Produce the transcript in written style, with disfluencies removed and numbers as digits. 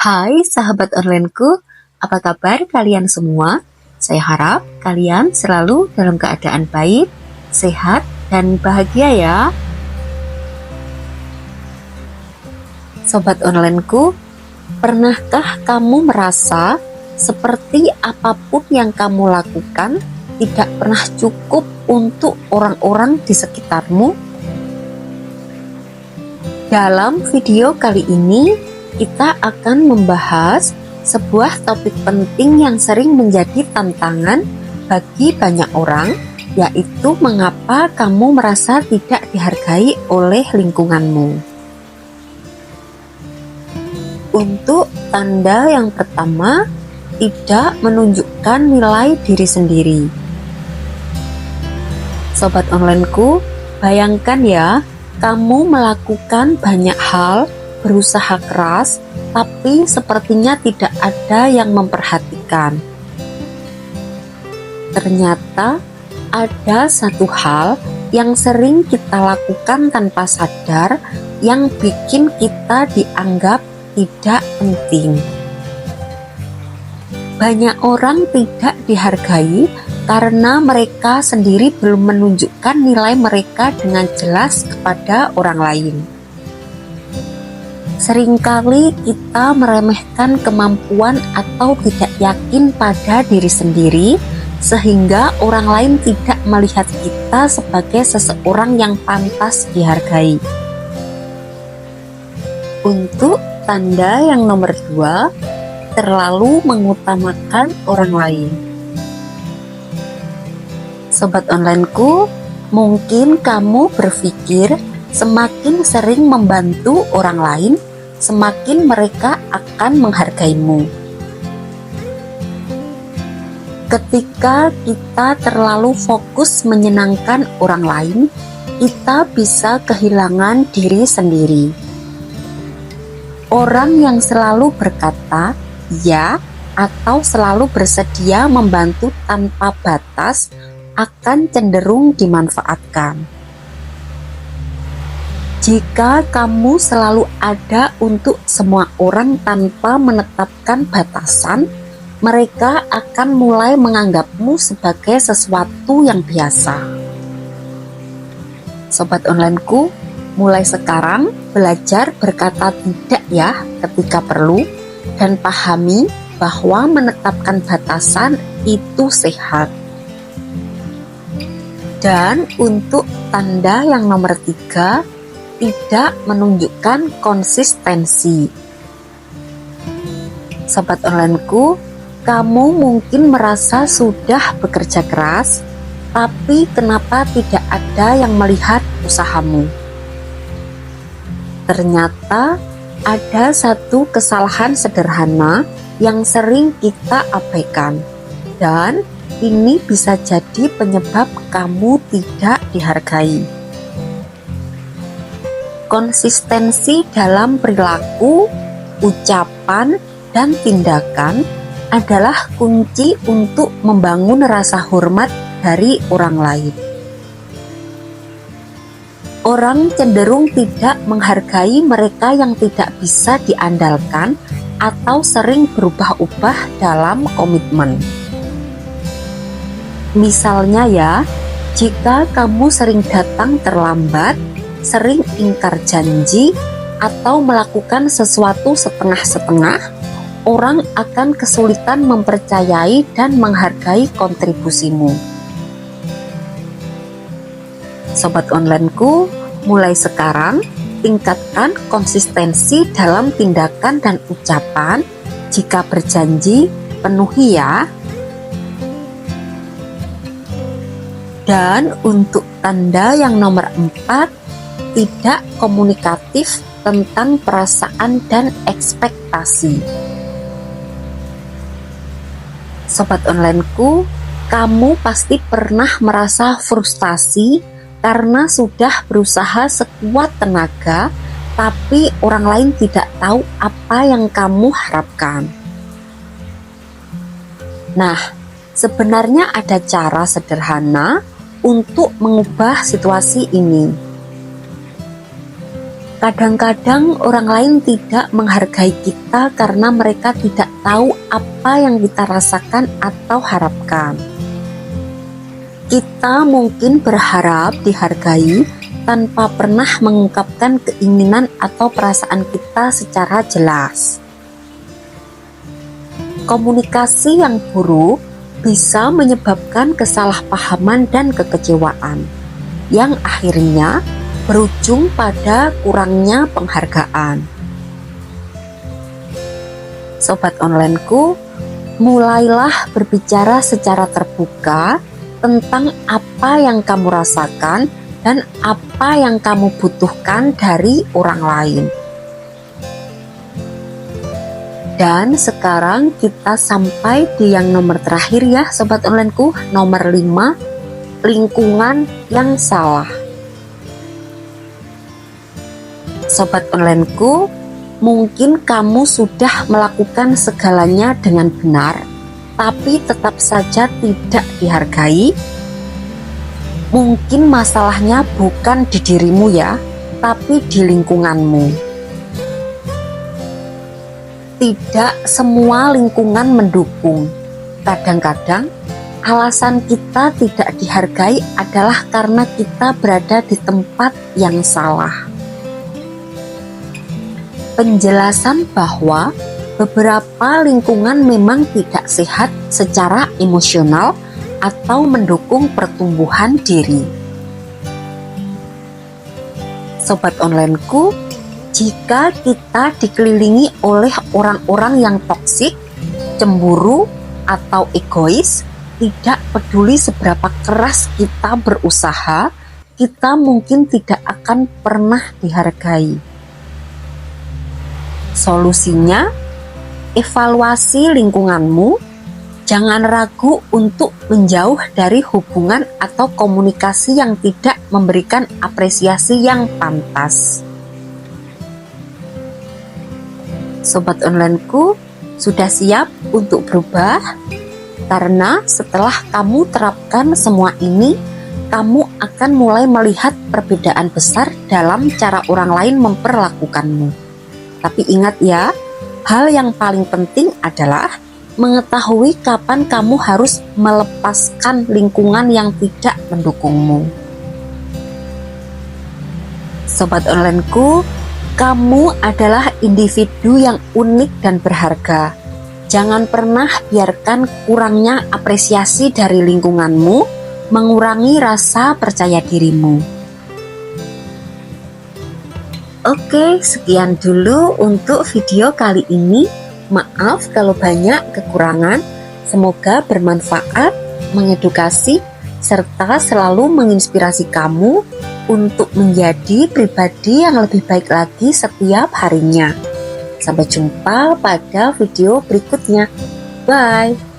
Hai sahabat onlineku, apa kabar kalian semua? Saya harap kalian selalu dalam keadaan baik, sehat, dan bahagia ya. Sobat onlineku, pernahkah kamu merasa seperti apapun yang kamu lakukan tidak pernah cukup untuk orang-orang di sekitarmu? Dalam video kali ini, kita akan membahas sebuah topik penting yang sering menjadi tantangan bagi banyak orang, yaitu mengapa kamu merasa tidak dihargai oleh lingkunganmu. Untuk tanda yang pertama, tidak menunjukkan nilai diri sendiri. Sobat onlineku, bayangkan ya, kamu melakukan banyak hal, berusaha keras, tapi sepertinya tidak ada yang memperhatikan. Ternyata ada satu hal yang sering kita lakukan tanpa sadar yang bikin kita dianggap tidak penting. Banyak orang tidak dihargai karena mereka sendiri belum menunjukkan nilai mereka dengan jelas kepada orang lain. Seringkali kita meremehkan kemampuan atau tidak yakin pada diri sendiri, sehingga orang lain tidak melihat kita sebagai seseorang yang pantas dihargai. Untuk tanda yang nomor 2, terlalu mengutamakan orang lain. Sobat onlineku, mungkin kamu berpikir semakin sering membantu orang lain, semakin mereka akan menghargaimu. Ketika kita terlalu fokus menyenangkan orang lain, kita bisa kehilangan diri sendiri. Orang yang selalu berkata ya atau selalu bersedia membantu tanpa batas akan cenderung dimanfaatkan. Jika kamu selalu ada untuk semua orang tanpa menetapkan batasan, mereka akan mulai menganggapmu sebagai sesuatu yang biasa. Sobat onlineku, mulai sekarang belajar berkata tidak ya ketika perlu, dan pahami bahwa menetapkan batasan itu sehat. Dan untuk tanda yang nomor 3, tidak menunjukkan konsistensi. Sobat onlineku, kamu mungkin merasa sudah bekerja keras, tapi kenapa tidak ada yang melihat usahamu? Ternyata ada satu kesalahan sederhana yang sering kita abaikan, dan ini bisa jadi penyebab kamu tidak dihargai. Konsistensi dalam perilaku, ucapan, dan tindakan adalah kunci untuk membangun rasa hormat dari orang lain. Orang cenderung tidak menghargai mereka yang tidak bisa diandalkan atau sering berubah-ubah dalam komitmen. Misalnya ya, jika kamu sering datang terlambat, sering ingkar janji, atau melakukan sesuatu setengah-setengah, orang akan kesulitan mempercayai dan menghargai kontribusimu. Sobat onlineku, mulai sekarang tingkatkan konsistensi dalam tindakan dan ucapan. Jika berjanji, penuhi ya. Dan untuk tanda yang nomor 4, tidak komunikatif tentang perasaan dan ekspektasi. Sobat onlineku, kamu pasti pernah merasa frustasi karena sudah berusaha sekuat tenaga, tapi orang lain tidak tahu apa yang kamu harapkan. Nah, sebenarnya ada cara sederhana untuk mengubah situasi ini. Kadang-kadang orang lain tidak menghargai kita karena mereka tidak tahu apa yang kita rasakan atau harapkan. Kita mungkin berharap dihargai tanpa pernah mengungkapkan keinginan atau perasaan kita secara jelas. Komunikasi yang buruk bisa menyebabkan kesalahpahaman dan kekecewaan, yang akhirnya berujung pada kurangnya penghargaan. Sobat onlineku, mulailah berbicara secara terbuka tentang apa yang kamu rasakan dan apa yang kamu butuhkan dari orang lain. Dan sekarang kita sampai di yang nomor terakhir ya sobat onlineku, nomor 5, lingkungan yang salah. Sobat onlineku, mungkin kamu sudah melakukan segalanya dengan benar, tapi tetap saja tidak dihargai. Mungkin masalahnya bukan di dirimu ya, tapi di lingkunganmu. Tidak semua lingkungan mendukung. Kadang-kadang alasan kita tidak dihargai adalah karena kita berada di tempat yang salah. Penjelasan bahwa beberapa lingkungan memang tidak sehat secara emosional atau mendukung pertumbuhan diri. Sobat onlineku, jika kita dikelilingi oleh orang-orang yang toksik, cemburu, atau egois, tidak peduli seberapa keras kita berusaha, kita mungkin tidak akan pernah dihargai. Solusinya, evaluasi lingkunganmu. Jangan ragu untuk menjauh dari hubungan atau komunikasi yang tidak memberikan apresiasi yang pantas. Sobat onlineku, sudah siap untuk berubah? Karena setelah kamu terapkan semua ini, kamu akan mulai melihat perbedaan besar dalam cara orang lain memperlakukanmu. Tapi ingat ya, hal yang paling penting adalah mengetahui kapan kamu harus melepaskan lingkungan yang tidak mendukungmu. Sobat onlineku, kamu adalah individu yang unik dan berharga. Jangan pernah biarkan kurangnya apresiasi dari lingkunganmu mengurangi rasa percaya dirimu. Oke, sekian dulu untuk video kali ini. Maaf kalau banyak kekurangan. Semoga bermanfaat, mengedukasi, serta selalu menginspirasi kamu untuk menjadi pribadi yang lebih baik lagi setiap harinya. Sampai jumpa pada video berikutnya. Bye.